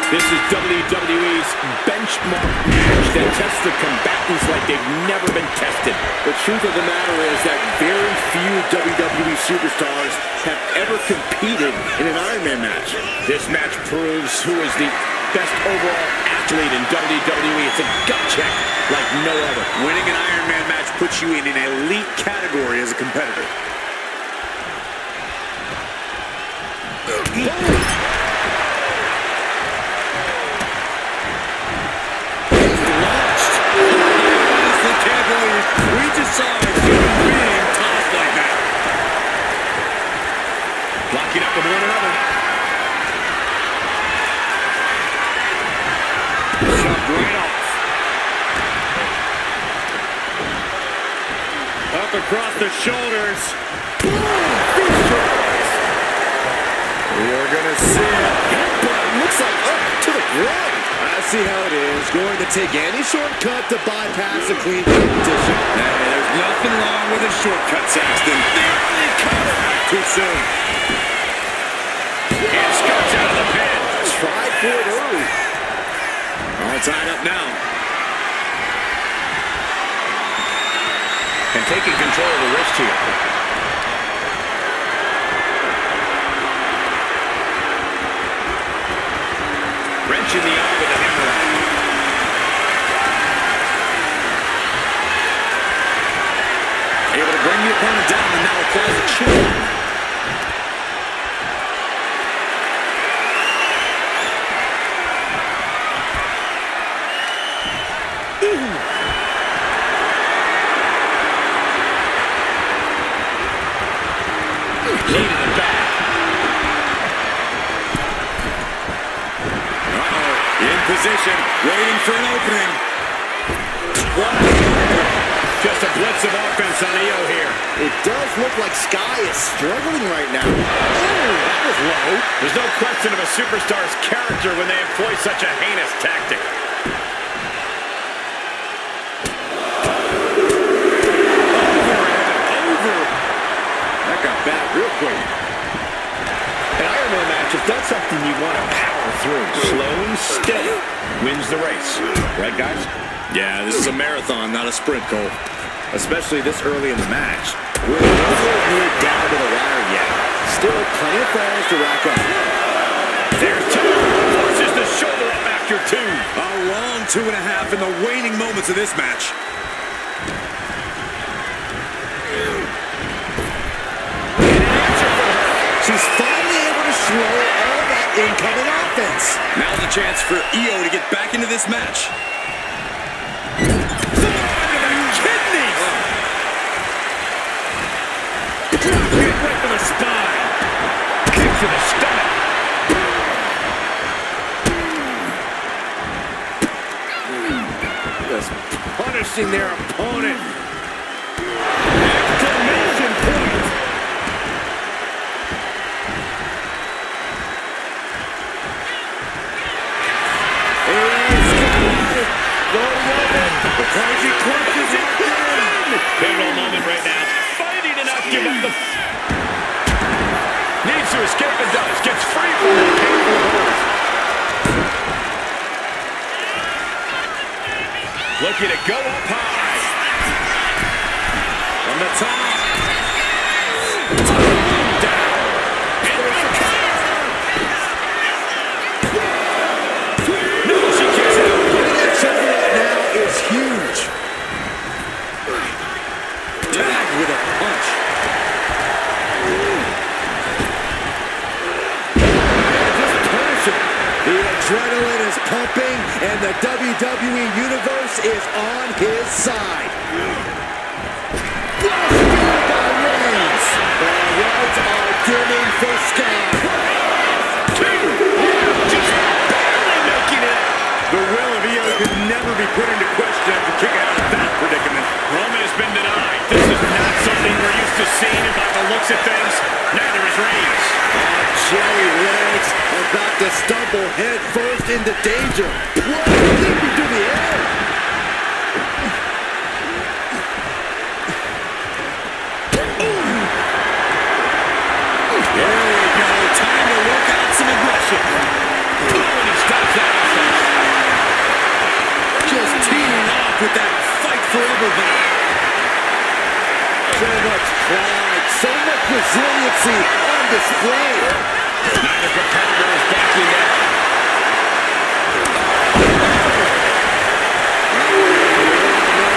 This is WWE's benchmark match that tests the combatants like they've never been tested. The truth of the matter is that very few WWE superstars have ever competed in an Iron Man match. This match proves who is the best overall athlete in WWE. It's a gut check like no other. Winning an Iron Man match puts you in an elite category as a competitor. We just saw a human being tossed like that. Locking up with one another. Shoved right off. Up across the shoulders. We are going to see it. But it looks like up to the ground. I see how it is. Going to take any shortcut to bypass a clean competition. Hey, there's nothing wrong with a shortcut, Saxton. Barely covered too soon. And Scott's out of the pin. Try for it early. All tied up now. And taking control of the wrist here. Wrench in the eye with a hammer. Able to bring the opponent down and now applies a chin. Knee to the back. In position, waiting for an opening. Just a blitz of offense on EO here. It does look like Sky is struggling right now. Oh, that was low. There's no question of a superstar's character when they employ such a heinous tactic. Over. That got bad real quick. An Iron Man match is not something you want to power through. Slow and steady wins the race. Right, guys? Yeah, this is a marathon, not a sprint, Cole. Especially this early in the match. We're nowhere down to the wire yet. Still plenty of falls to rack up. There's two. Forces the shoulder up after two. A long 2.5 in the waning moments of this match. She's finally able to slow all that incoming offense. Now's a chance for EO to get back into this match. Kick right to the spine. Kick to the stomach. Just punishing their opponent. Exclamation point. Crazy clutches it in. Pivotal moment right now. Fighting to not give up the... Needs to escape and does. Gets free from that painful hold. Looking to go up high. From the top. Down. Into the cover. No, she kicks out. Right now is huge. Tagged with a punch. Just punishing. The adrenaline is pumping, and the WWE Universe is on his side. Spear by Rollins. The lights are dimming for Sky. Just barely making it out. The will of EO could never be put into question after kicking out of that predicament. Roman has been denied. This is not something we're used to seeing, and by the looks of things, neither is Reigns. Jerry Legs about to stumble head first into danger. What? Leaping through the air. There we go. Time to work out some aggression. Oh, and he stops that resiliency on display. Neither competitor is backing down.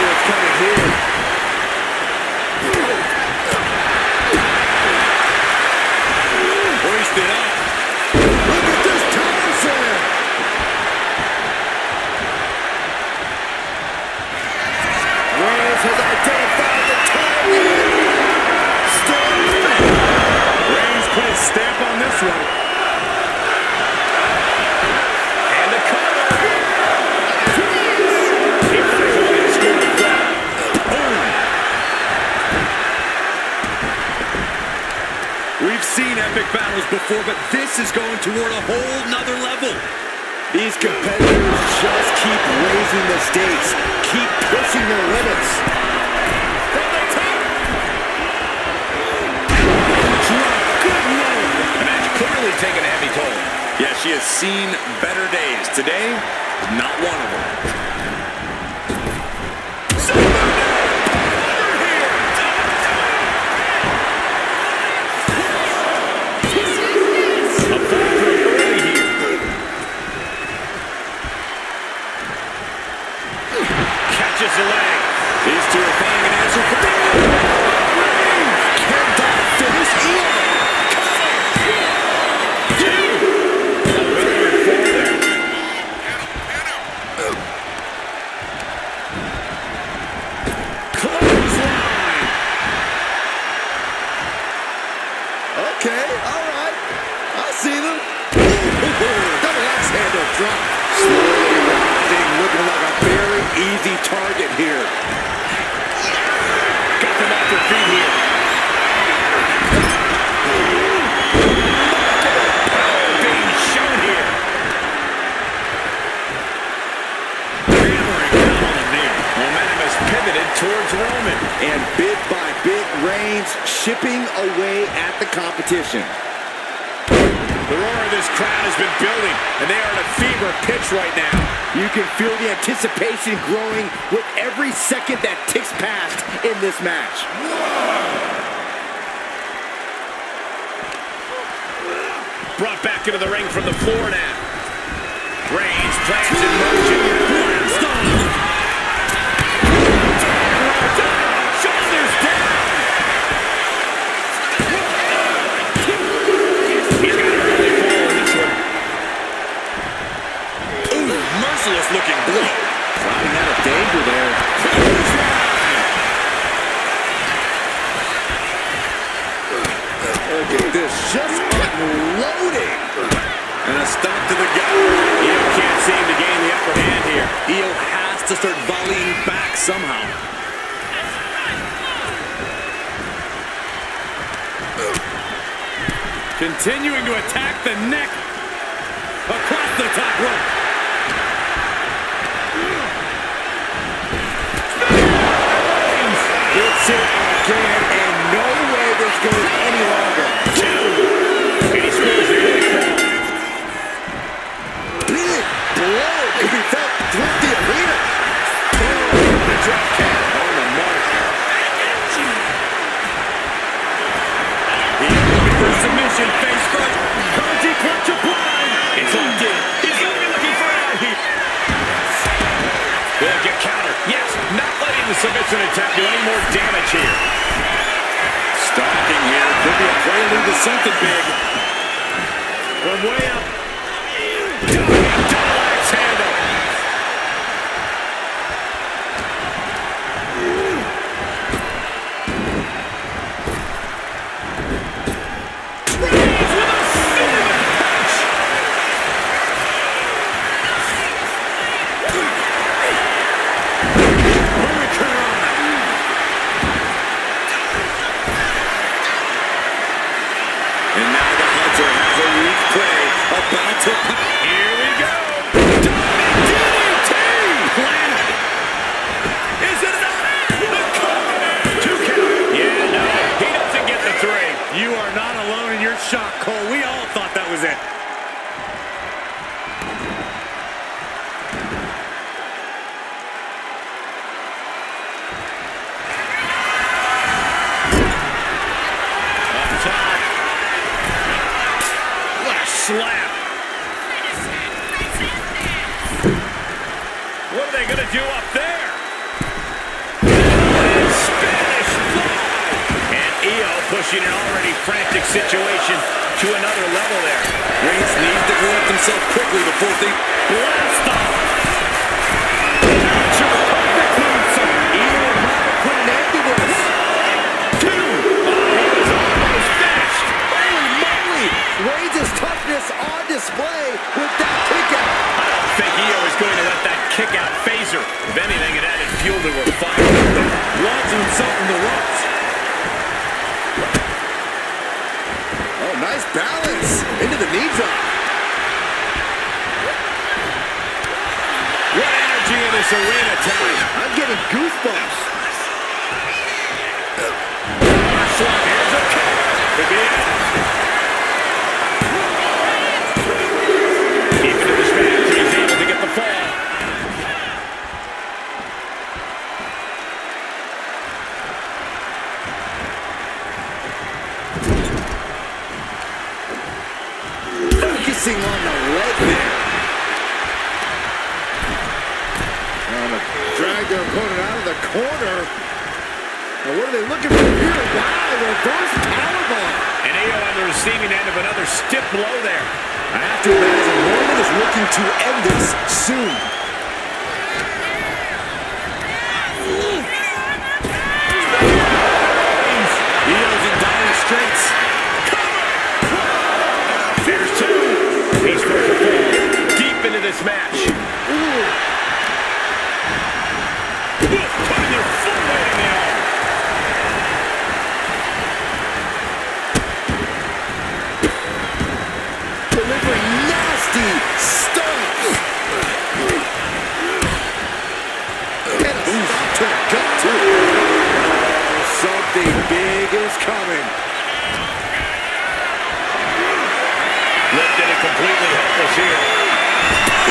What's coming here? Hoisted up. Look at this power slam. Reigns has identified the target. Reigns put his stamp on this one. And a cover. He finds a way to score the crowd. Boom. We've seen epic battles before, but this is going toward a whole nother level. These competitors just keep raising the stakes, keep pushing their limits. From the top. Good move. The match clearly taking a heavy toll. Yeah, she has seen better days. Today, not one of them. A fall from early here. Catches the leg. These two are finding an answer for it. Can that finish either? Okay, all right. I see them. Double axe handle drop. Slowly rising, looking like a very easy target here. Got them off their feet here. Power being shown here. Hammering down on the knee. Momentum has pivoted towards Roman. And bit by bit, Reigns chipping away at the competition. The roar of this crowd has been building, and they are at a fever pitch right now. You can feel the anticipation growing with every second that ticks past in this match. Brought back into the ring from the floor now. Reigns plans in motion. Blast off. Shoulders down. He's got an early fall in this one. Ooh, merciless looking blow. Clouding out of danger there. Look at this, just unloading. And a stomp to the gut. Heel can't seem to gain the upper hand here. Heel has to start volleying back somehow. Continuing to attack the neck. Across the top rope. It's it again, and no way this goes any longer. And he scores the early fall. Big blow could be felt throughout the arena. The drop kick on the mark. He's looking for submission face first. County clutch applied. It's locked in. He's going to be looking for an out here. Will get counter. Yes, not letting the submission attempt do any more damage here. Stalking here. Could be a prelude to something big. From way up. Double axe handle. Reigns with a single punch. And now the Hunter has a weak prey about to pop. Here we go. DDT! Planted. Is it enough? The cover. 2 count. Yeah, no. He doesn't get the 3. You are not alone in your shock, Cole. We all thought that was it. slap. What are they going to do up there? Spanish fly. And Io pushing an already frantic situation to another level there. Reigns needs to correct himself quickly before they blast off. Reigns' toughness on display with that kick out. I don't think Io is going to let that kick out phase her. If anything, it added fuel to her fire. Launching himself in the ropes. Oh, nice balance. Into the knee drop. What energy in this arena tonight. I'm getting goosebumps. Here's a kick. Could be it. Deep into this match, he's able to get the fall. Focusing on the leg there. And drag their opponent out of the corner. Now what are they looking for here? Wow, reverse powerbomb. And Io on the receiving end of another stiff blow there. I have to imagine Roman is looking to end this soon. Io's in dire straits. There's two. He's going to fall deep into this match. Putting their full weight in the arm. Delivering nasty stunts. And a stop to the gut, too. Oh, something big is coming. Lifted and completely helpless here.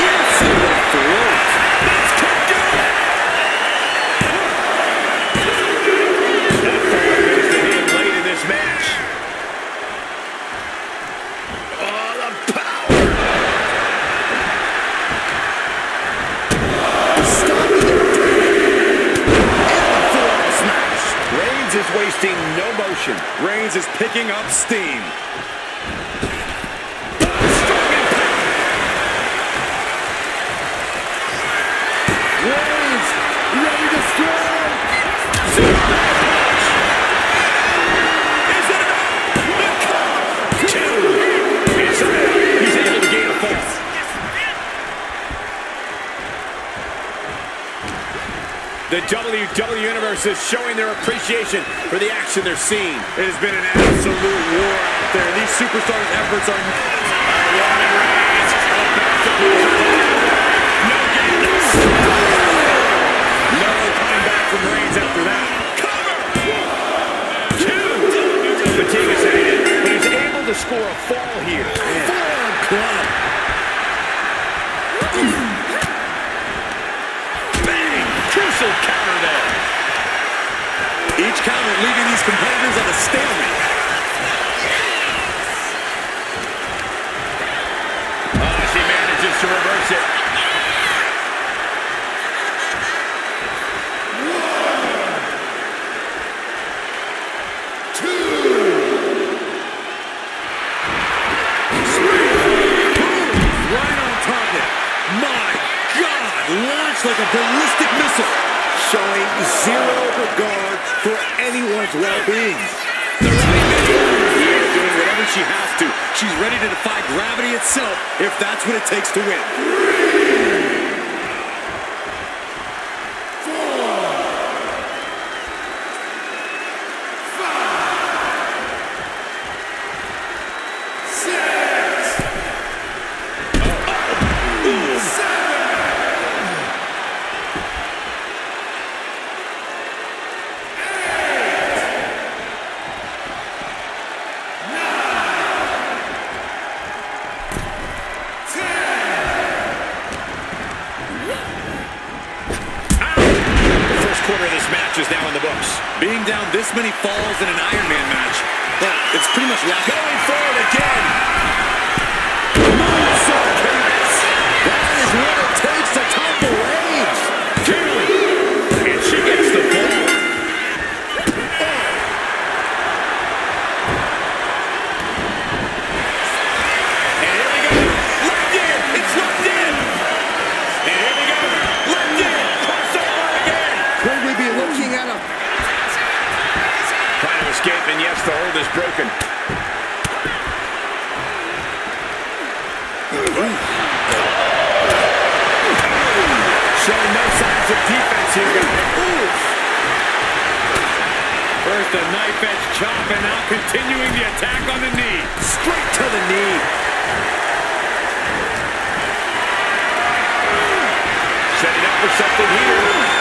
Into the throat. This could do it. That fall goes to him late in this match. Oh, the power. Stopping it. And the forearm smash. Reigns is wasting no motion. Reigns is picking up steam. Reigns ready to strike. Is it enough? The two. It's enough. He's able to gain a fourth. The WWE Universe is showing their appreciation for the action they're seeing. It has been an absolute war out there. These superstars' efforts are... Roman Reigns. No getting this. No coming back from Reigns after that. Cover. Two. Fatigue is setting in, but he's able to score a fall here. Forearm club. Bang. Crucial counter there. Each counter leaving these competitors at a stalemate. She manages to reverse it. Like a ballistic missile, showing zero regard for anyone's well-being. The running man. He is doing whatever she has to. She's ready to defy gravity itself if that's what it takes to win. match is now in the books. Being down this many falls in an Iron Man match, well, it's pretty much locked. Going forward again. thinks the hold is broken. Showing no signs of defense here, guys. First a knife edge chop, and now continuing the attack on the knee. Straight to the knee. Setting up for something here.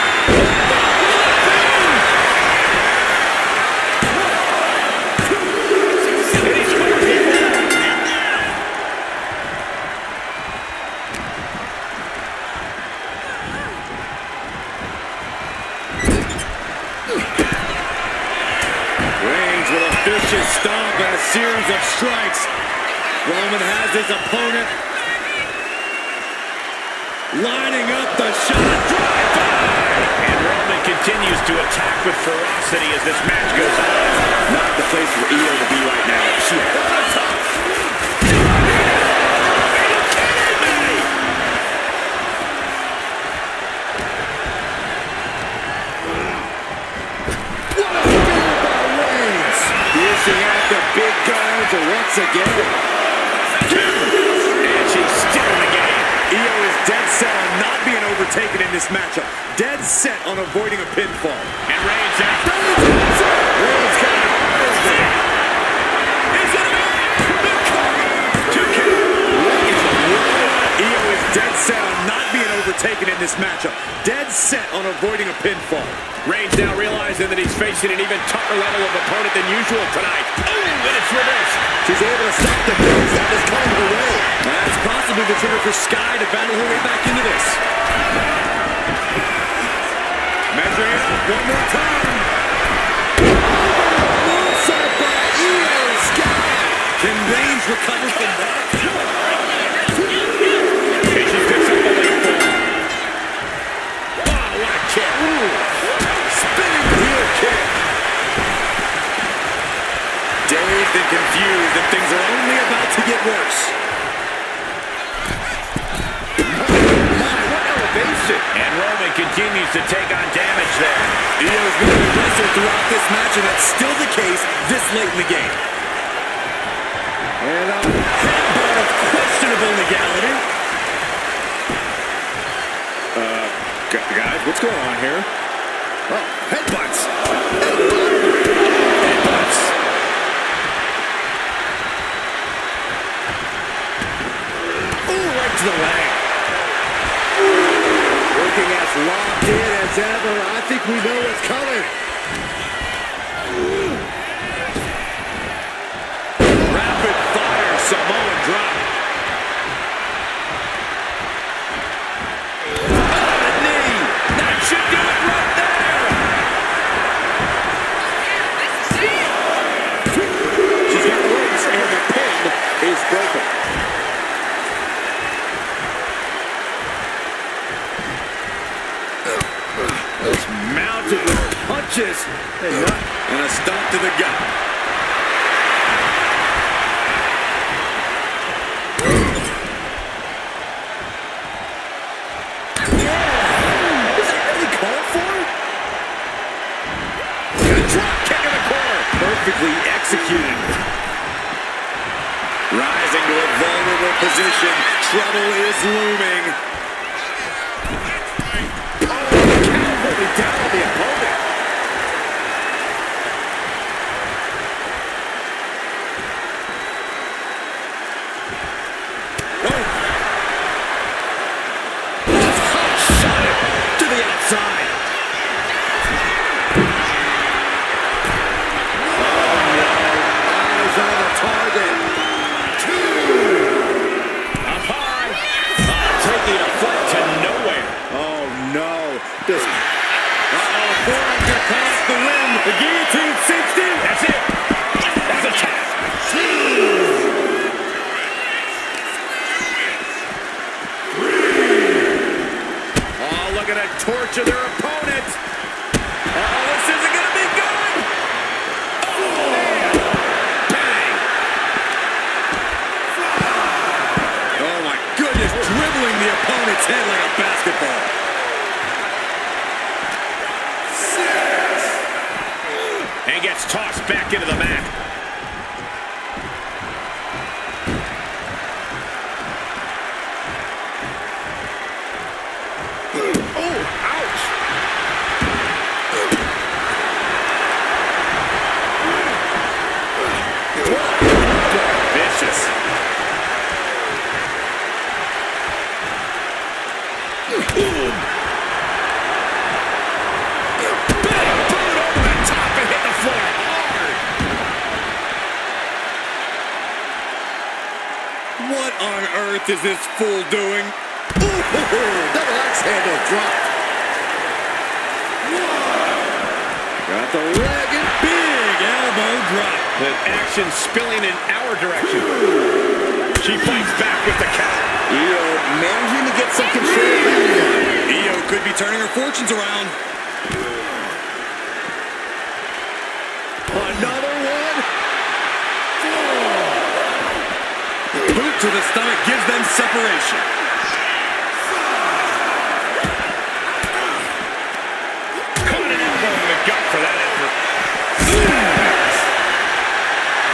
Vicious stomp and a series of strikes. Roman has his opponent lining up the shot. Drive by! And Roman continues to attack with ferocity as this match goes on. Not the place for Io to be right now. She has up. Out the big guns once again. And she's still in the game. Io is dead set on not being overtaken in this matchup. Dead set on avoiding a pinfall. And Reigns out. Reigns got it all over. Is it enough? The cover. 2 count. Io is dead set on not being overtaken in this matchup. Dead set on avoiding a pinfall. Reigns now realizing that he's facing an even tougher level of opponent than usual tonight. Oh, and it's reversed. She's able to stop the moves that is coming her way. That's possibly the trigger for Sky to battle her way back into this. Measuring it up one more time. Moonsault by Io Sky. Can Reigns recover from that? And she picks up the late fall. Oh, what a kick. Spinning heel kick. Dazed and confused, and things are only about to get worse. My, what elevation. And Roman continues to take on damage there. Io's been aggressive throughout this match, and that's still the case this late in the game. And a headbutt of questionable legality. Guys, what's going on here? Oh, headbutts. Headbutts. Ooh, right to the leg. Looking as locked in as ever. I think we know what's coming. Rapid fire Samoan drop. Should do it right there. She's got the ropes, and the pin is broken. It's mounted with punches and a stomp to the gut. Perfectly executed. Rising to a vulnerable position. Trouble is looming. Oh, holding down the opponent. Oh, shot it to the outside. Target. 2. Up high. Taking a tossed back into the mat. Oh, ouch! Vicious. What on earth is this fool doing? Ooh, double axe handle drop. Got the leg and big elbow drop. The action spilling in our direction. She fights back with the counter. Io managing to get some control back. Io could be turning her fortunes around. Another one. Boot to the stomach gives them separation. Caught an elbow in the gut for that effort.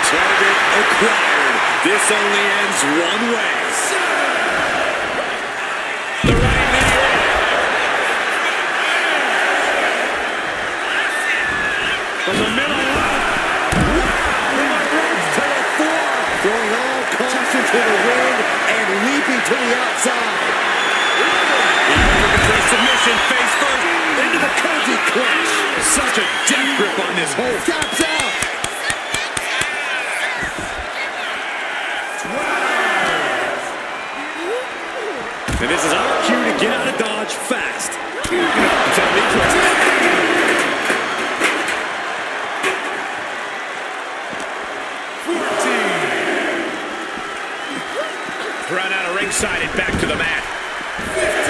Target acquired. This only ends one way. The right knee. From the middle. Throwing all caution to the wind and leaping to the outside. For submission, face first, into the cozy clutch. Such a death grip on this hold. Taps out. And this is our cue to get out of Dodge fast. Run out of ringside and back to the mat. 15.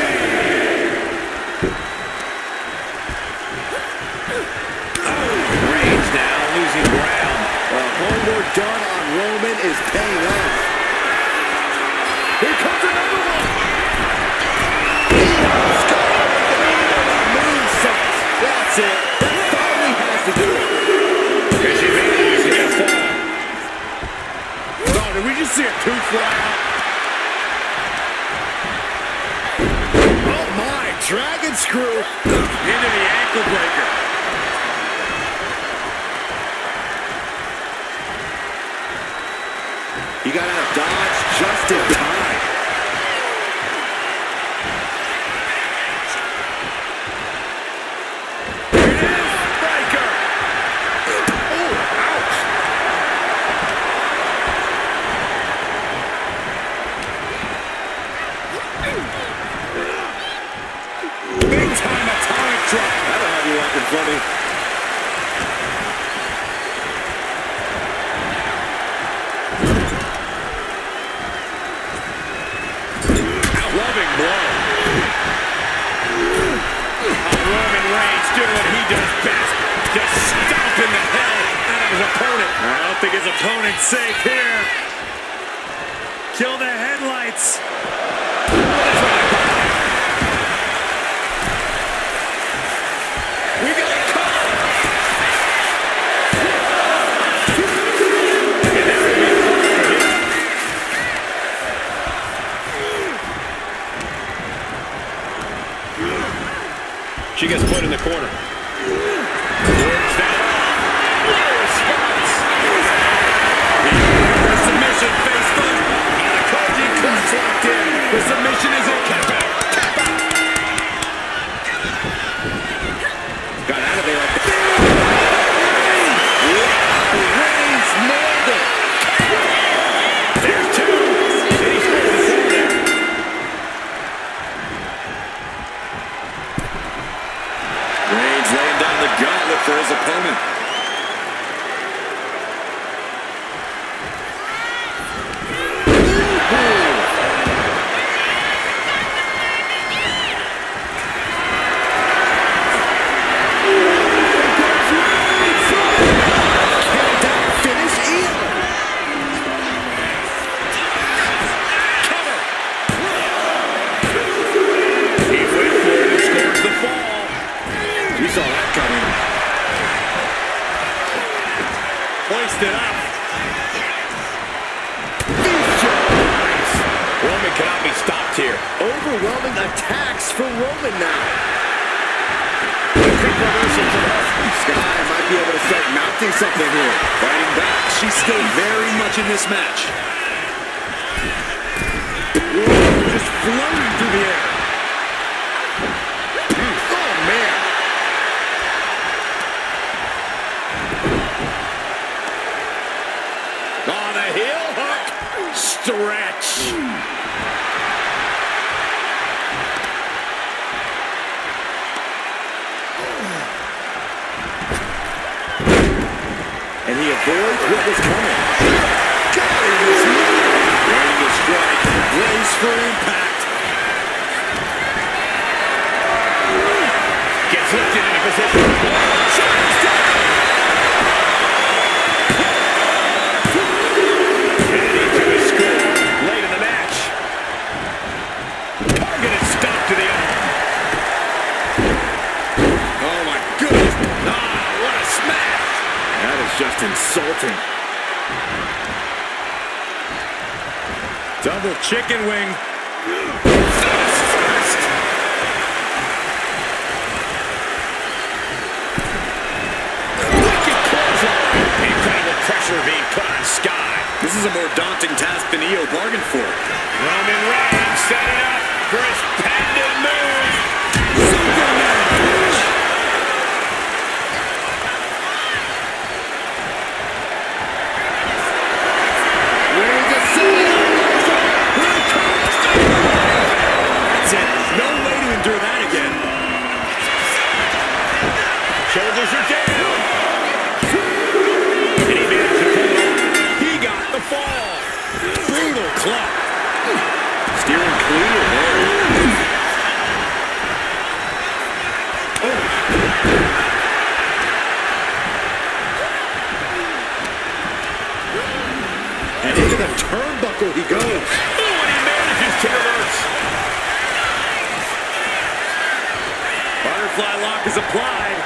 Reigns now losing ground. The homework done on Roman is paying off. Here comes another one. That's it. That's all he has to do. Because you made it using a fall. Oh, did we just see a tooth fly out? Oh my, dragon screw Into the ankle breaker. He got out of Dodge just in time. Breaker. Oh, ouch. Big time atomic drop. That'll have you acting funny. Loving blow. Roman Reigns doing what he does best. Just stomping the hell out of his opponent. I don't think his opponent's safe here. Kill the headlights. We got a call. She gets put in the corner. Works that off. What a response. Submission face first. The Koji clutch locked in. hoist it up. Roman cannot be stopped here. Overwhelming attacks for Roman now. Quick reversal from her. Sky might be able to start mounting something here. Fighting back. She's still very much in this match. Whoa, just floating through the air. Oh, man. On a heel hook. Stretch. And he avoids what was coming. God, he was Ready to strike. Brace for impact. Gets lifted into position. Heading to his school. Late in the match. Targeted stop to the arm. Oh, my goodness. Ah, what a smash. That is just insulting. Double chicken wing. Face first. Wicked clothesline. Incredible pressure being put on Sky. This is a more daunting task than EO bargained for. Roman Reigns setting up for his patented move. That's it. No way to endure that again. Shoulders are down. And he managed to pull it off. He got the fall. Brutal club. Steering clear there. And into the turnbuckle he goes. Oh, and he manages to reverse. Butterfly lock is applied.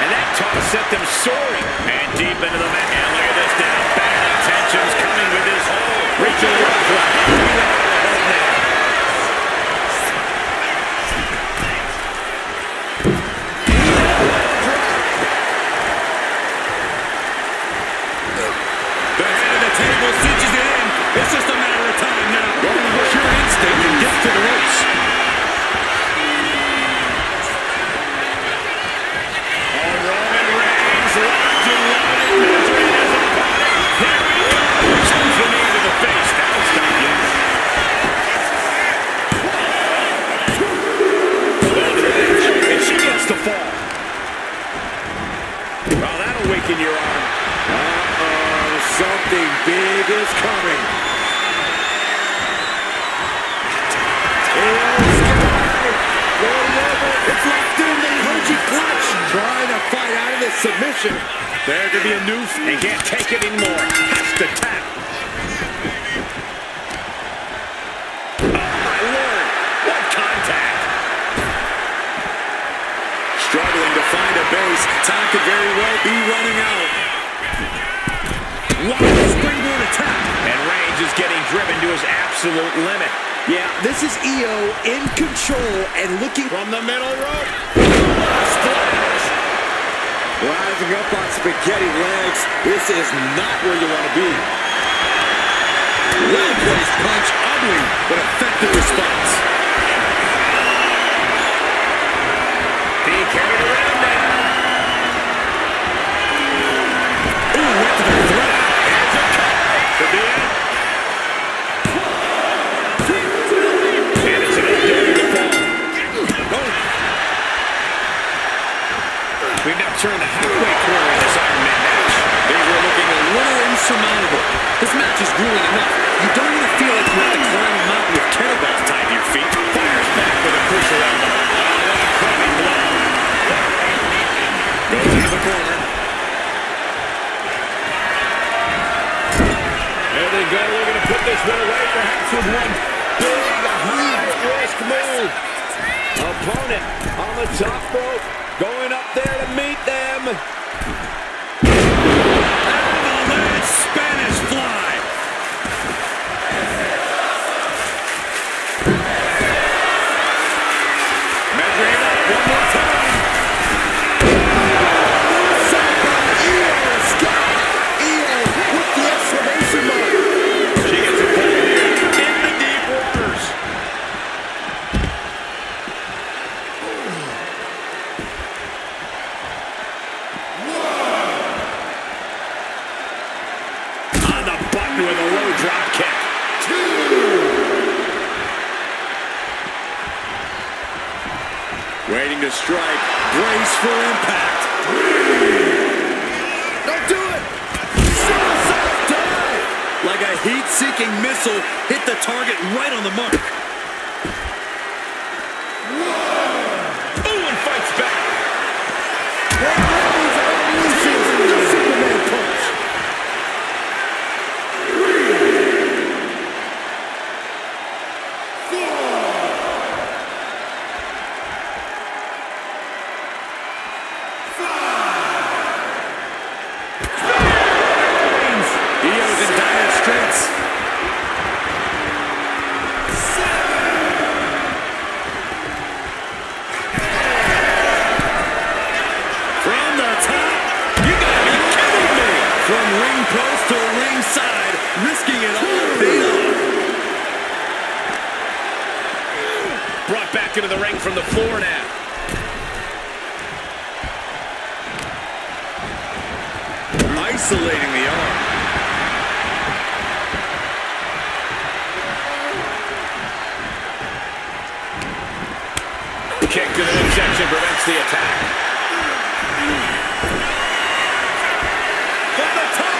And that toss sent them soaring. And deep into the mat. And look at this now. Bad intentions coming with his hold. Reaching the rope drop. The head of the table cinches it in. It's just a matter of time now. Going with pure instinct and get to the ropes. Oh, Roman Reigns locked and loaded. Measuring his opponent. Here we go. Shoots the knee to the face. That'll stop you. And she gets the fall. Well, that'll weaken your arm. Something big is coming. It's locked in the Koji clutch. Trying to fight out of this submission. There could be a new and can't take it anymore. Has to tap. Oh, my Lord. What contact. Struggling to find a base. Time could very well be running out. Wild springboard attack. And Reigns is getting driven to his absolute limit. Yeah, this is EO in control and looking From the middle rope. splash. Rising up on spaghetti legs. This is not where you want to be. Well-placed punch. Ugly, but effective response. Being carried around now. Ooh, right to the throat. Here's a cover. Could be it. And it's an update to the fall. Oh, We've now turned the halfway corner in this Iron Man match. things are looking a little insurmountable. This match is grueling enough. You don't want to feel like you have to climb a mountain with kettlebells tied to your feet. Fires back with a crucial elbow. Oh, what a crummy blow. Goes into the corner. There they go, looking to put this one away, perhaps with one big, high-risk move. Opponent on the top rope, going up there to meet them. Returning to strike. Brace for impact. Don't do it! Suicide dive! Like a heat-seeking missile, hit the target right on the mark. Oh, and fights back. Superman punch. Io's in dire straits. From the top. You gotta be kidding me. From ring post to ringside, risking it all paid off. Brought back into the ring from the floor now. Isolating the arm. Kick to the midsection prevents the attack. From the top.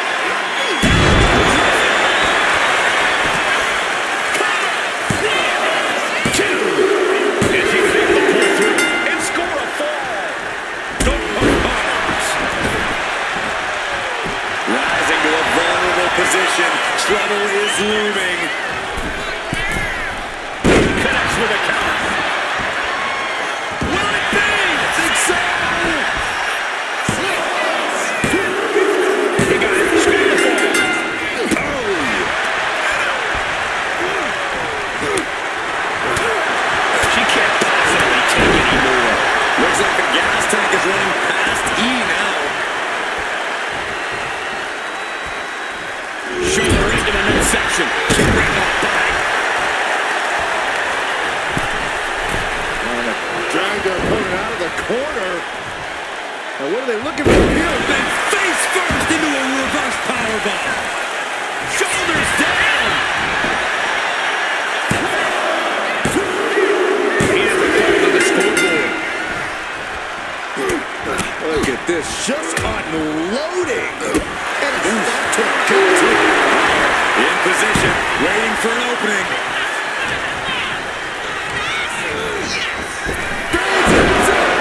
Two. And he was able to pull through and score a fall. Don't poke arms. Rising to a vulnerable position. Trouble is looming. Connects with a counter. Will it be? I think so. He got it. Screen the fall. She can't possibly take anymore. Looks like the gas tank is running past E now. Shoulder into the midsection. Kick right off back. Drag their opponent out of the corner. Now what are they looking for here? Then face first into a reverse powerbomb. Shoulders down. He has a goal on the scoreboard. Look at this, just unloading. And a stop to a count. In position, waiting for an opening.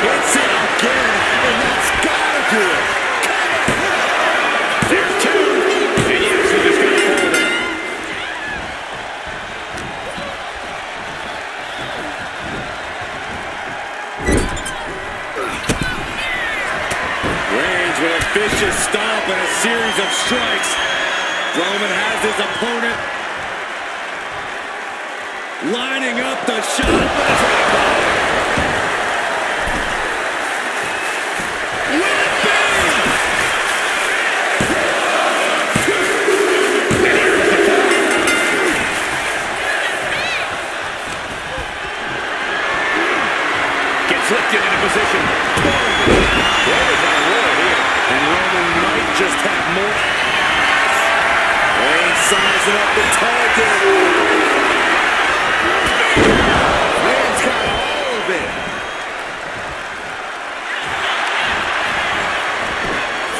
Hits it again, and that's gotta do it. There's two. And yes, he just got fall there. Reigns with a vicious stomp and a series of strikes. Roman has his opponent lining up the shot. Will it be? Gets lifted into position. And Roman might just have more. Reigns sizing up the target. Reigns got all of it.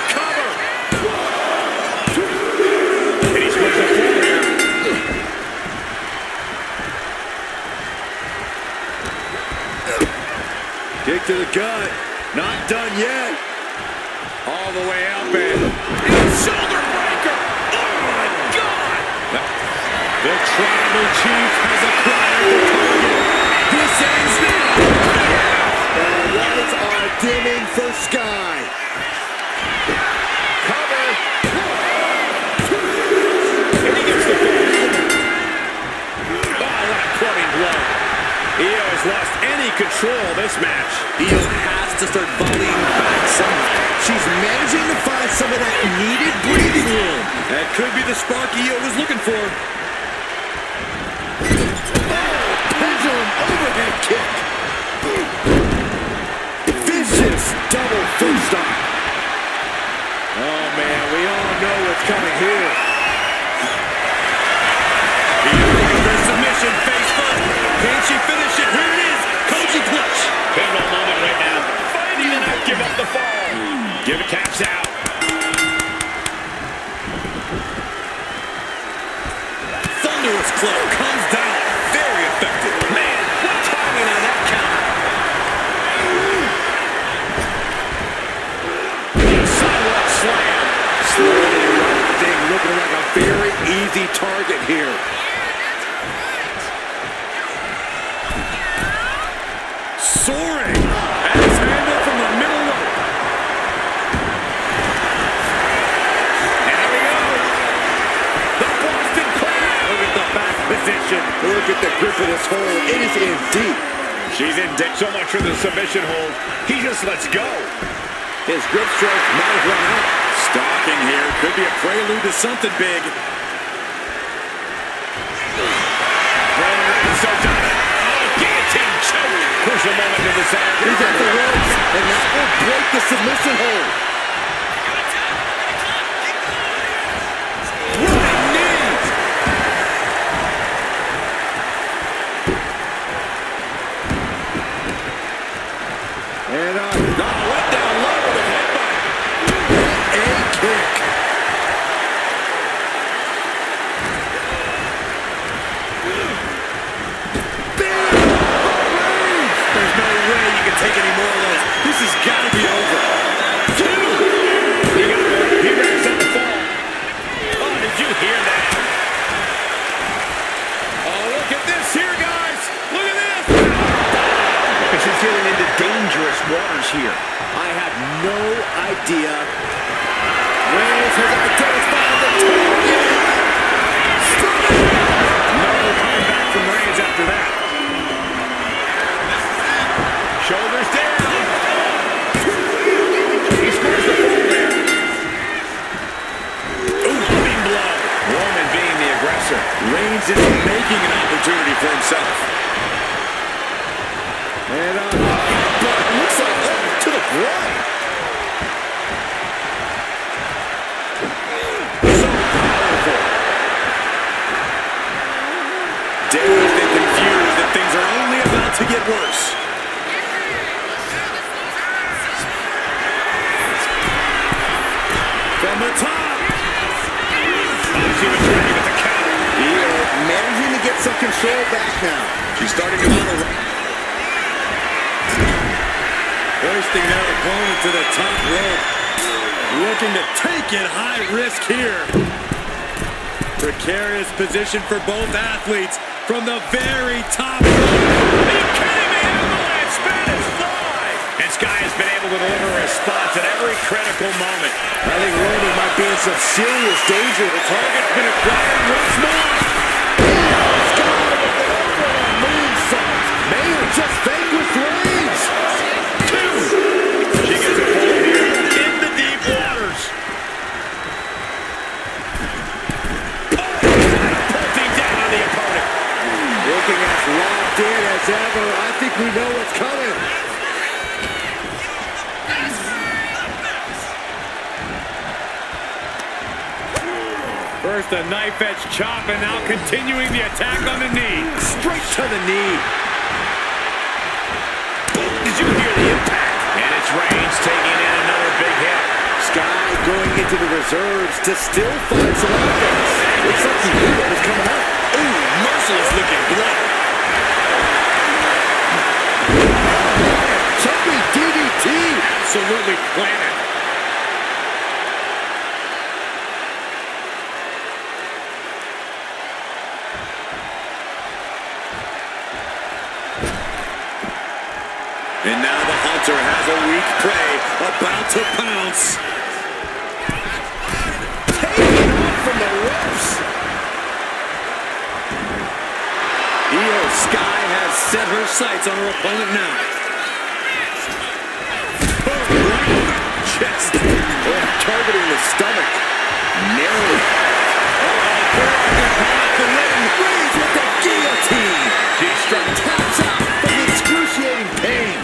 Cover. And he's pushing forward here. Kick to the gut. Not done yet. All the way up and shoulder breaker. Oh my God! The tribal chief has acquired the target. This ends now. The lights are dimming for Sky. Cover. And he gets the fall. Oh, what a clubbing blow. Io has lost any control of this match. Io has to start volleying back somehow. She's managing to find some of that needed breathing room. That could be the spark Io was looking for. Pendulum overhead kick. Vicious double foot stomp. Oh man, we all know what's coming here. Submission face first. Can she finish it? Here it is. Koji clutch. Pivotal moment right Taps out. Thunderous club comes down. Very effective. Man, what timing on that counter. Sidewalk slam. Slowly rising, looking like a very easy target here. Soaring. And his handle from the middle rope. And here we go. The Boston Crab. Look at the back position. Look at the grip of this hold. It is in deep. She's in deep. So much for the submission hold. He just lets go. His grip strength might have run out. Stalking here. Could be a prelude to something big. Roman Reigns so dominant. Oh, guillotine choke. Push him over to the side. He's at the ropes, and that will break the submission hold. Running knee. And Went down low with a headbutt. a kick. There's no way you can take any more of those. This has got to be over. Two. He racks up the fall. Oh, did you hear that? Oh, look at this here, guys. Look at this. This is getting into dangerous waters here. I have no idea. Reigns has identified the target. No coming back from Reigns after that. Shoulders down. He scores the fall there. Ooh, loving blow. Roman being the aggressor. Reigns is making an opportunity for himself. And but it looks like to the ground. So powerful. Dazed and confused that things are only about to get worse. From the top. Oh, she was ready with the counter. Managing to get some control back now. She's starting to mount a... Hoisting their opponent to the top rope. Looking to take it high risk here. Precarious position for both athletes from the very top rope. Are you kidding me? Avalanche Spanish fly. And Sky has been able to deliver a response at every critical moment. I think Roman might be in some serious danger. The target's been acquired once more. Sky with the overall moonsault. May have just vanquished Reigns. She gets a pull here in the deep waters. Pulling down on the opponent. Looking as locked in as ever. I think we know what's coming. First a knife edge chop and now continuing the attack on the knee. Straight to the knee. Did you hear the impact? And it's Reigns taking in another big hit. Sky going into the reserves to still find some offense. Looks like he knew what was coming up. Ooh, merciless looking blow. Jumping DDT. Absolutely planted. And now the Hunter has a weak prey about to pounce. Taking off from the ropes. Io Sky has set her sights on her opponent now. Boom, right in the chest. Oh, targeting the stomach. Nailed it. The ring. Reigns with the guillotine. She struck. Taps out from the excruciating pain.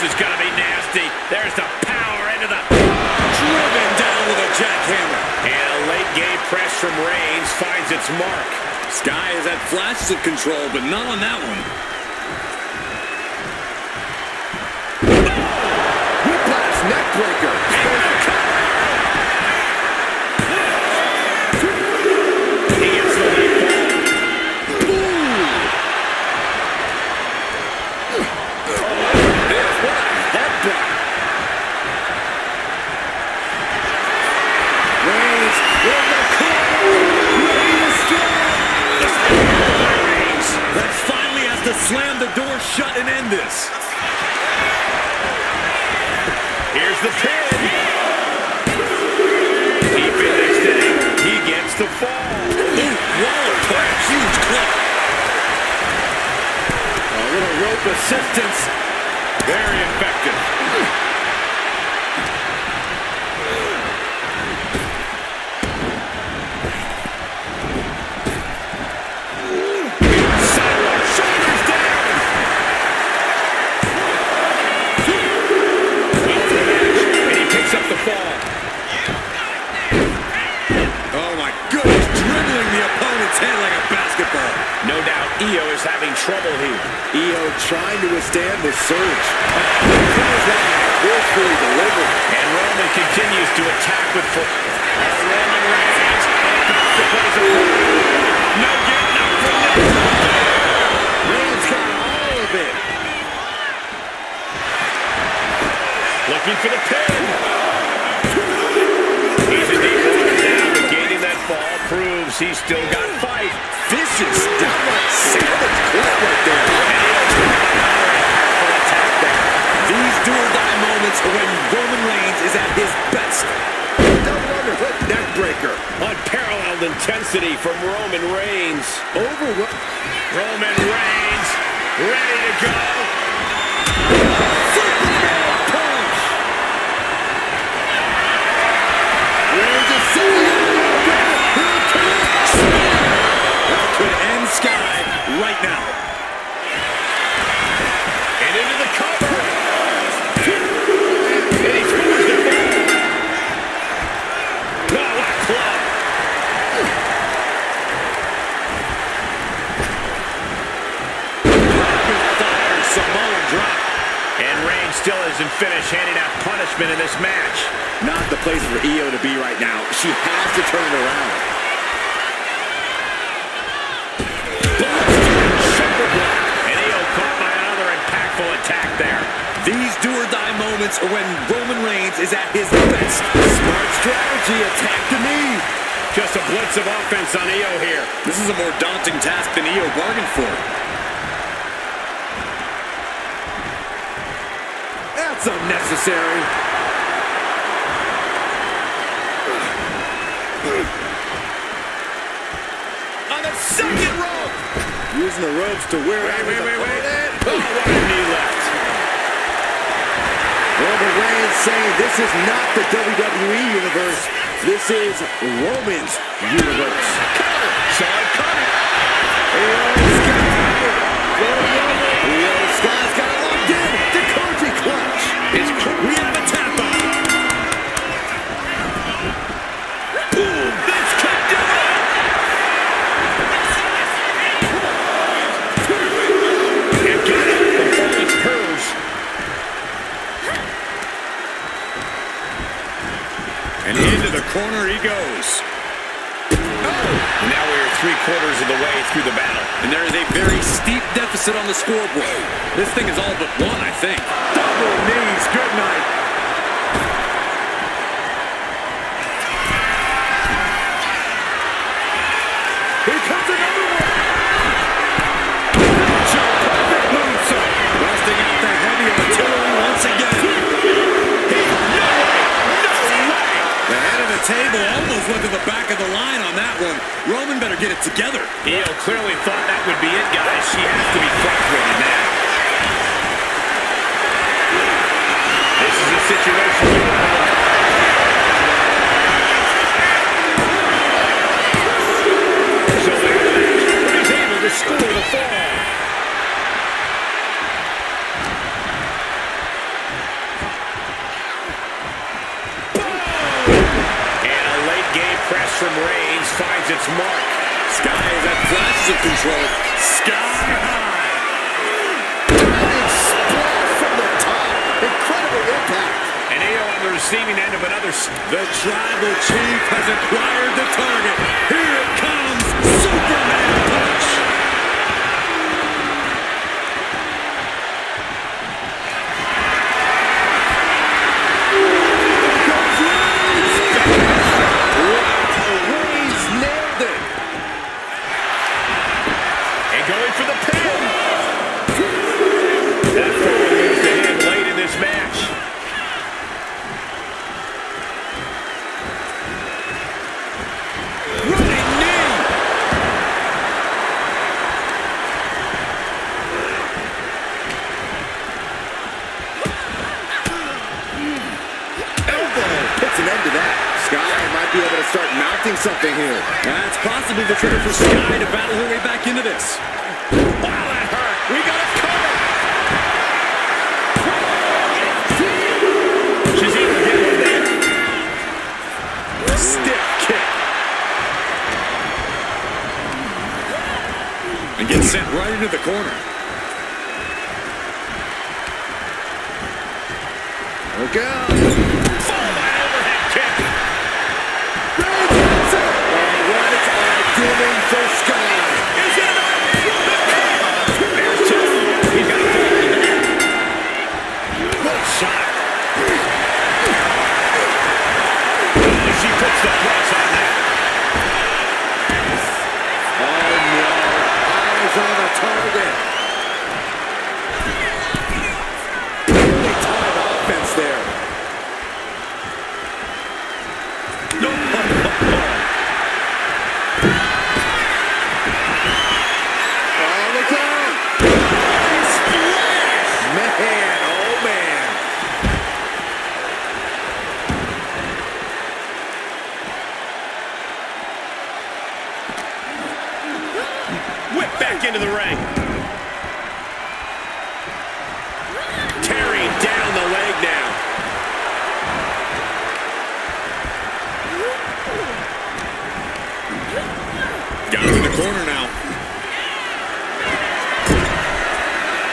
This is going to be nasty. There's the power into the... Driven down with a jackhammer. And a late game press from Reigns finds finds its mark. Sky has had flashes of control, but not on that one. Whiplash neckbreaker. He gets the lead ball. What a headbutt. Reigns in the corner. Reigns That finally has to slam the door shut and end this. Here's the pin. Keep it extending. He gets the fall. Walloped by a huge clip. A little rope assistance. Very effective. Sidewalk, shoulders down. And he picks up the fall. Oh my goodness, dribbling the opponent's head like a basketball. No doubt Io is having trouble here. Io trying to withstand the surge. Willfully delivered. And Roman continues to attack with foot. Roman Reigns about to place a no getting up from this. Reigns got all of it. Looking for the pin. He's in deep water now, but gaining that fall proves he's still got fight. Vicious, downright savage clip right there. These do-or-die moments are when Roman Reigns is at his best. Double underhook neckbreaker. Unparalleled intensity from Roman Reigns. Roman Reigns, ready to go. Superman punch. Reigns is selling it. That could end Sky right now. And into the cover. And he's forced to fall. Oh, what a club. Fire, Samoan drop. And Reigns still isn't finished handing out punishment in this match. Not the place for Io to be right now. She has to turn it around. And Io caught by another impactful attack there. These do-or-die moments are when Roman Reigns is at his best. Smart strategy, attack the knee. Just a blitz of offense on Io here. This is a more daunting task than Io bargained for. That's unnecessary. On the second rope. Using the ropes to wear out his opponent. Oh, what a knee left. Roman Reigns saying this is not the WWE Universe. This is Roman's Universe. Saw it coming. Io Sky's got it locked in. The Koji clutch. We have a tap out. Boom, this could do it. And get it. The ball is hers. And into the corner he goes. Now we're 3/4 of the way through the battle. And there is a very steep deficit on the scoreboard. This thing is all but won, I think. Double knees. Good night. Here comes another one. Perfect moonsault. Busting out the heavy artillery once again. The head of the table almost went to the back of the line on that one. Roman better get it together. Io clearly thought that would be it, guys. She has to be frustrated now. This is a situation you want to look. So there's the match, but he's able to score the fall. And a late game press from Reigns finds its mark. flashes of control. Sky high. Diving splash from the top. Incredible impact. And AO on the receiving end of another. The Tribal Chief has acquired the target. Here it comes. Superman punch. Going for the pin. That forward moves to him late in this match. Running knee. Elbow puts an end to that. Sky might be able to start mounting something here. That's possibly the trigger for Sky to battle her way back into this. Wow, that hurt. We got a cover. She's able to get one there. Stiff kick. And gets sent right into the corner. Look out. Followed by an overhead kick. And what are doing for Sky? Is it enough? There's two. He's got a goal. Good shot. She puts the press on that. Oh no. Eyes on the target. Really tight offense there. No. Oh, look out. Man, oh man. Whip back into the ring. Tearing down the leg now. Down in the corner now.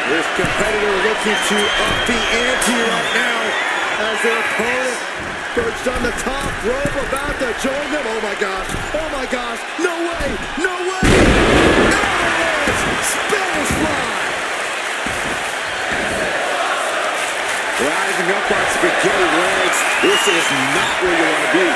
This competitor looking to up the ante right now as their opponent perched on the top rope about to join them. Oh my gosh. Oh my gosh. No way. No way. There it is. Spanish fly. Rising up on spaghetti legs. This is not where you want to be.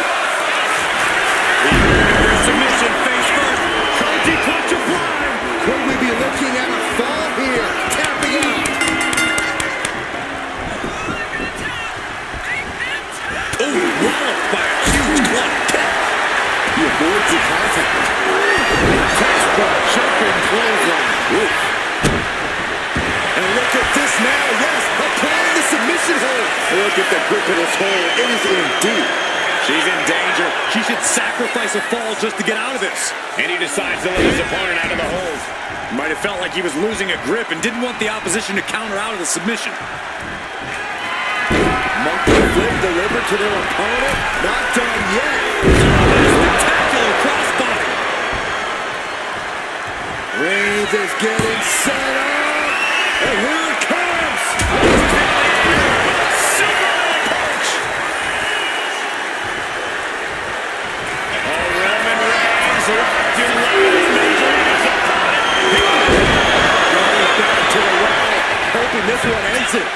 Submission face first. Koji punch applied. Could we be looking at a fall here? Tapping out. Ooh, walloped by a huge club kick. He avoids the contact. Textbook jumping clothesline. Ooh. And look at this now. Yes, applying the submission hold. Look at the grip of this hold. It is in deep. She's in danger. She should sacrifice a fall just to get out of this. And he decides to let his opponent out of the hold. Might have felt like he was losing a grip and didn't want the opposition to counter out of the submission. Monkey flip delivered to their opponent. Not done yet. Spectacular crossbody. Reigns is getting set up. And here it comes. Superman punch. Oh, Roman Reigns looking like he's measuring his opponent. Going back to the well, hoping this one ends it.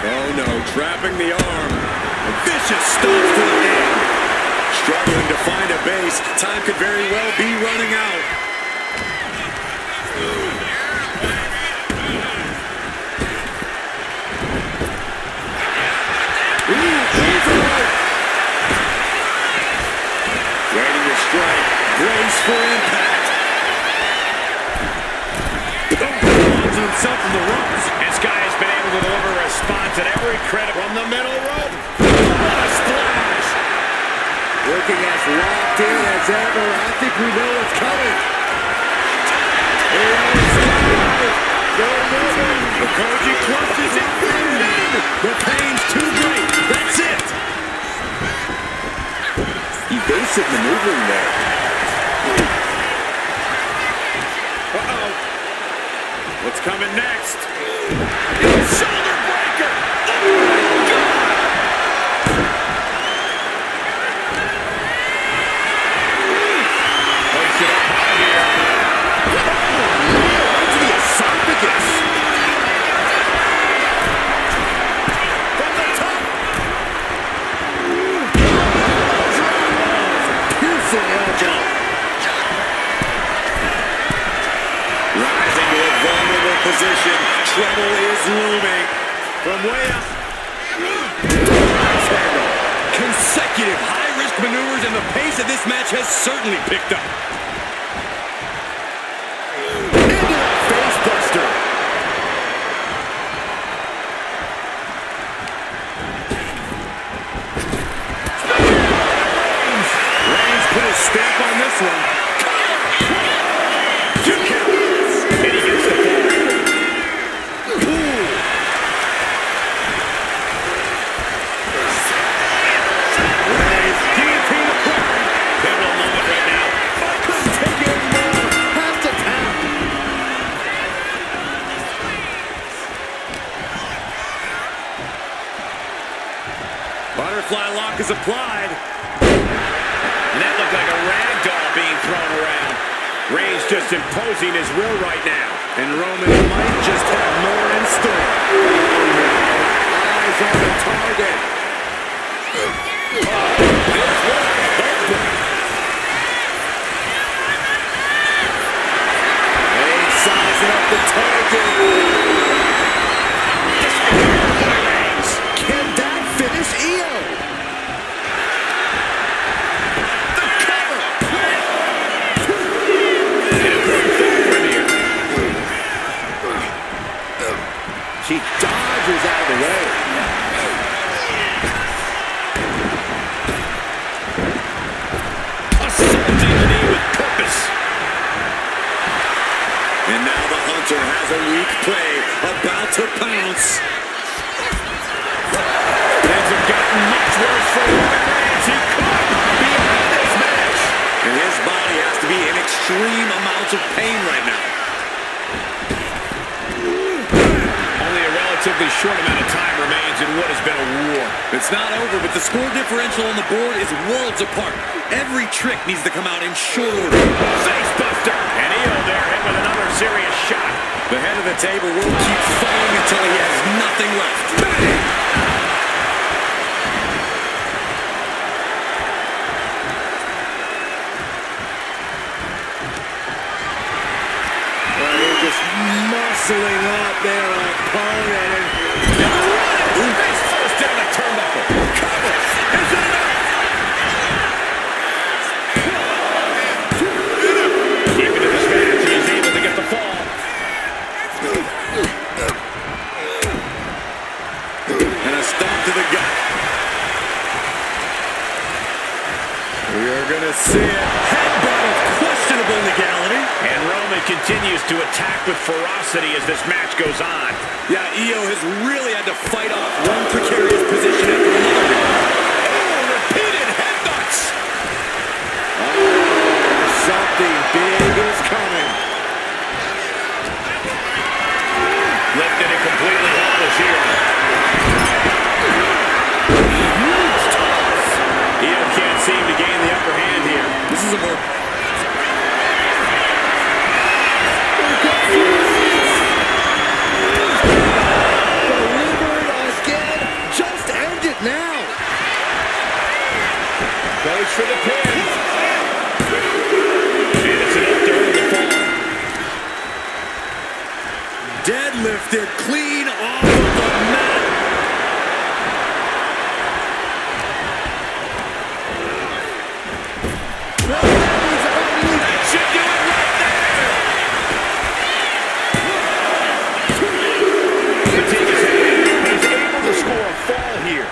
Oh no, trapping the arm. A vicious stomp to the knee. Struggling to find a base. Time could very well be running out. Waiting to strike. Brace for impact. Launches himself from the ropes. This guy has been able to deliver a response at every credit from the middle rope. What a splash! Looking as locked in as ever. I think we know what's coming. The Koji clutches it. The pain's too great. That's it. Evasive maneuvering there. Uh-oh. What's coming next? Shoulder breaker. Oh, my God. Place it up high here. Oh, to the esophagus. From the top. Piercing elbow. Rising to a vulnerable position. Trouble is looming. From way up. Consecutive high-risk maneuvers, and the pace of this match has certainly picked up. Into that face buster. Reigns put his stamp on this one. Two counts. And he gets the ball. Reigns, guillotine applied. Pivotal moment right now. Couldn't take it anymore. Has to tap. Butterfly lock is applied. And that looked like a rag doll being thrown around. Reigns just imposing his will right now. And Roman might just have more in store. Eyes on the target. Reigns sizing up the target. Can that finish EO? The cover. And a great forward here. She dodges out of the way. Assaulting the knee with purpose. And now the Hunter has a weak play, about to pounce. Things have gotten much worse for Roman Reigns. He could be out of this match. And his body has to be in extreme amounts of pain right now. Only a relatively short amount of time remains in what has been a war. It's not over, but the score differential on the board is worlds apart. Every trick needs to come out in short order. Facebuster! And Io there hit with another serious shot. The head of the table will keep falling until he has nothing left. Bang! Well, they're just muscling up their opponent. Face first down the turnbuckle. Cover! Is it enough? Keeping to this match, he's able to get the fall. And a stomp to the gut. We are going to see it. Headbutt of questionable legality. And Roman continues to attack with ferocity as this match goes on. Yeah, Io has really had to fight off one precarious position after another. Oh, repeated headbutts. Something big is coming. Lifted and completely helpless here. Huge toss. Io can't seem to gain the upper hand here. This is a more... Delivered again. Just end it now. Goes for the pin. And it's enough to earn the fall. Deadlifted clean off of the mat. That should do it right there. Fatigue is heavy, but he's able to score a fall here.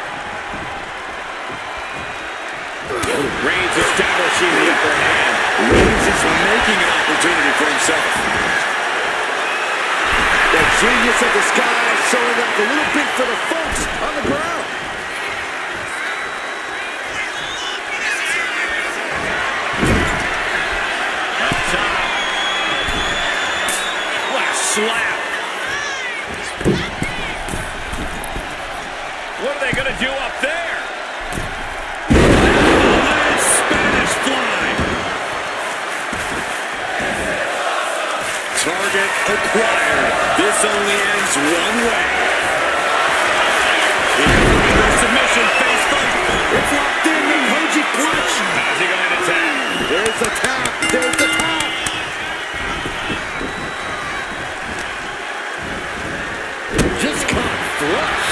Reigns establishing the upper hand. Reigns is making an opportunity for himself. Genius of disguise, showing off a little bit for the folks on the ground. Up top. What a slap. What are they going to do up there? Spanish fly. Target acquired. This only ends one way. Submission face first. It's locked in, the Koji clutch. How's he going to attack? There's the tap. There's the tap. Just caught flush.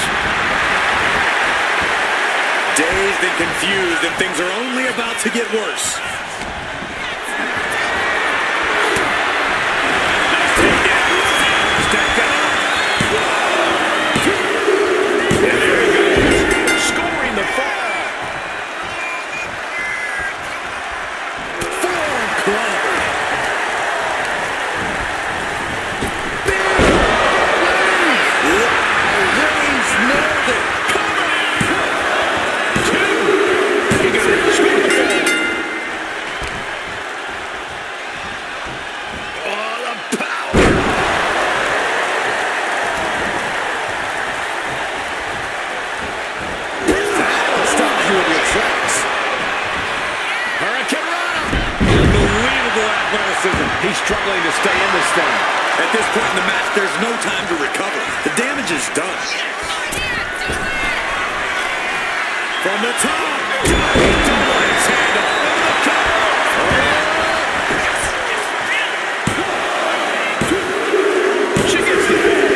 Dazed and confused, and things are only about to get worse. He's struggling to stay in this thing. At this point in the match, there's no time to recover. The damage is done. From the top. Double axe handle. She gets the ball.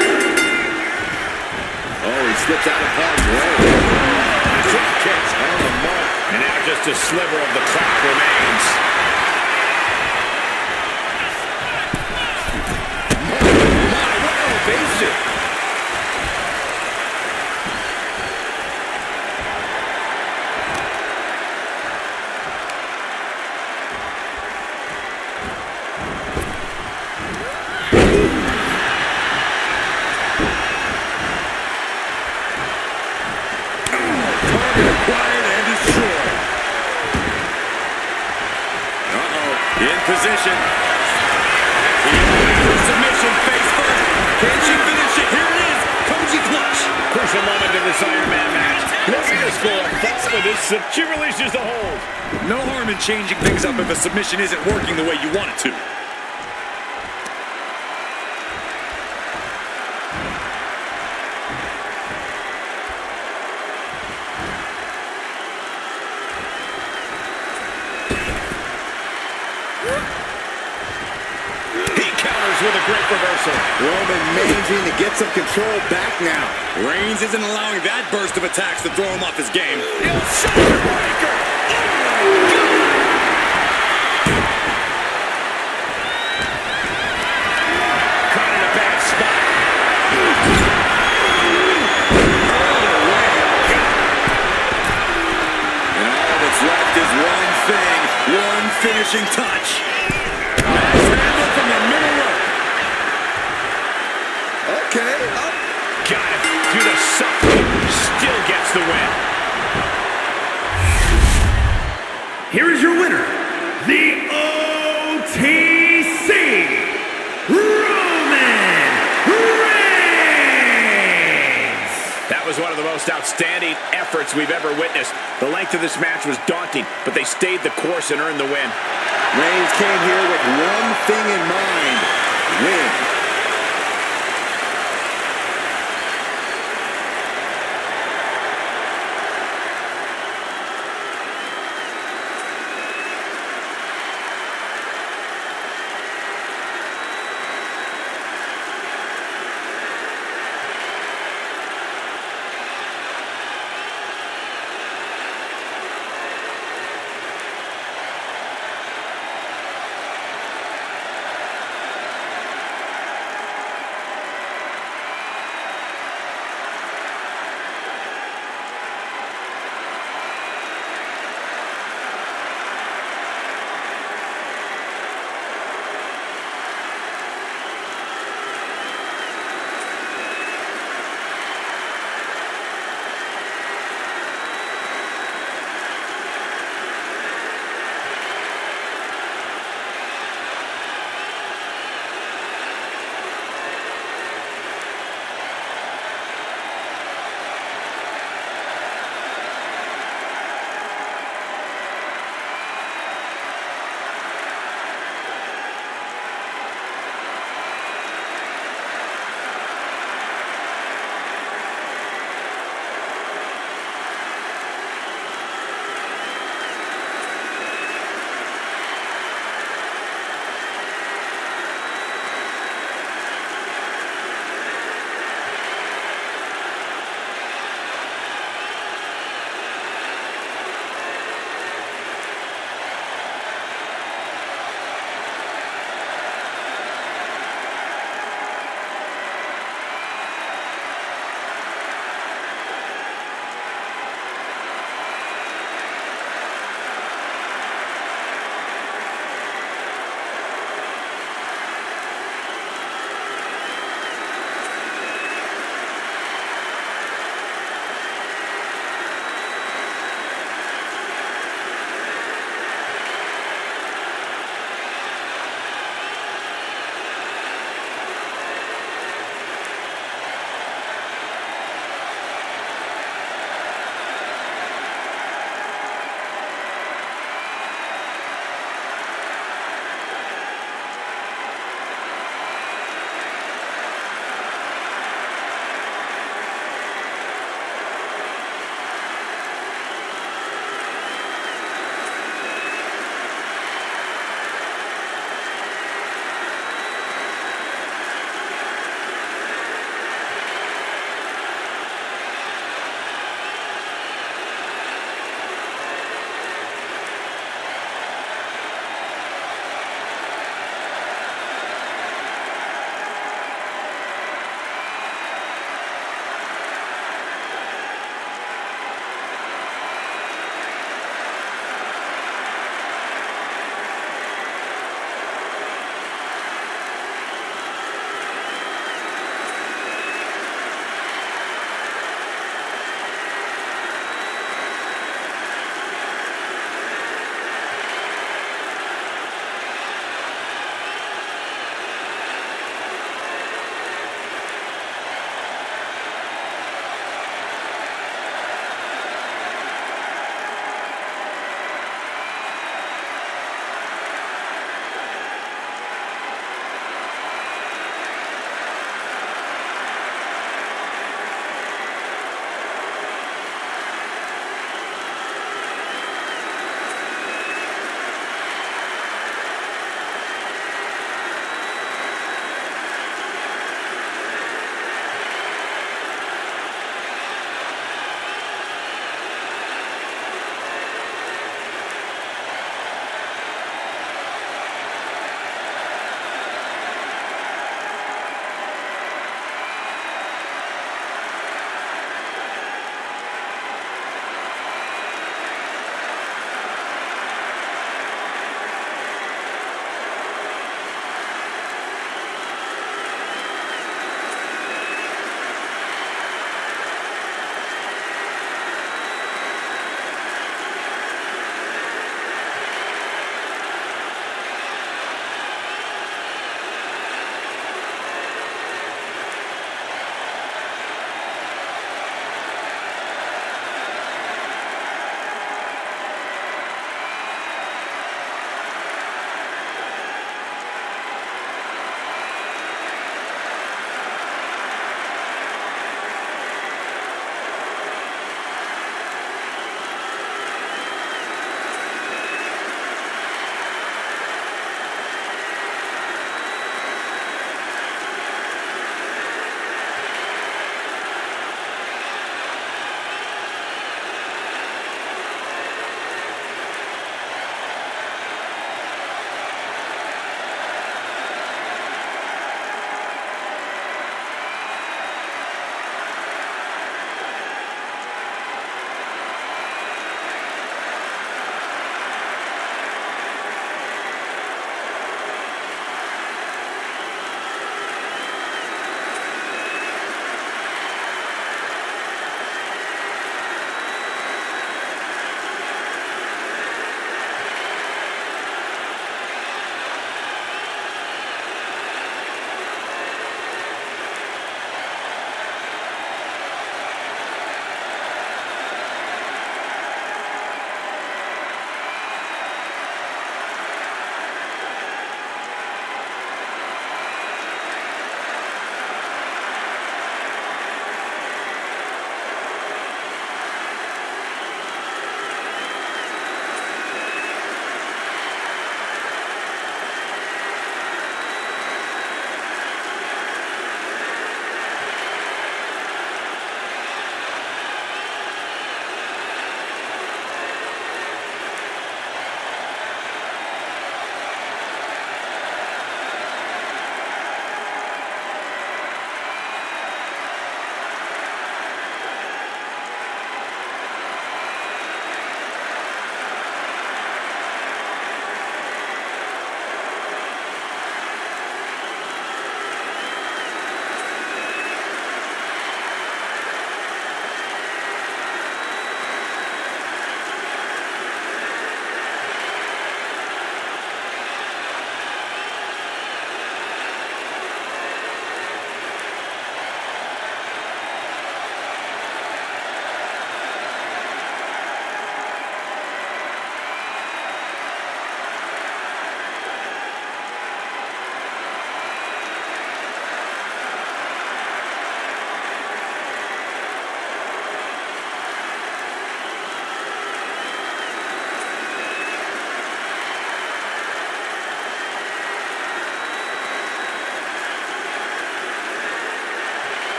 Oh, he slips out of harm's way. Drop kicks on the mark. And now just a sliver of the clock remains. Position. Submission face first. Can she finish it? Here it is. Koji clutch. Crucial moment in this Iron Man match. Looking to score a fall with this. She releases the hold. No harm in changing things up if a submission isn't working the way you want it to. With a great reversal. Roman managing to get some control back now. Reigns isn't allowing that burst of attacks to throw him off his game. Shoulder breaker. Caught in a bad spot. And all that's left is one thing, one finishing touch. Nice handle from the middle rope. Okay, up. Got it. Through the suffering. Still gets the win. Here is your winner, the OTC, Roman Reigns. That was one of the most outstanding efforts we've ever witnessed. The length of this match was daunting, but they stayed the course and earned the win. Reigns came here with one thing in mind: win.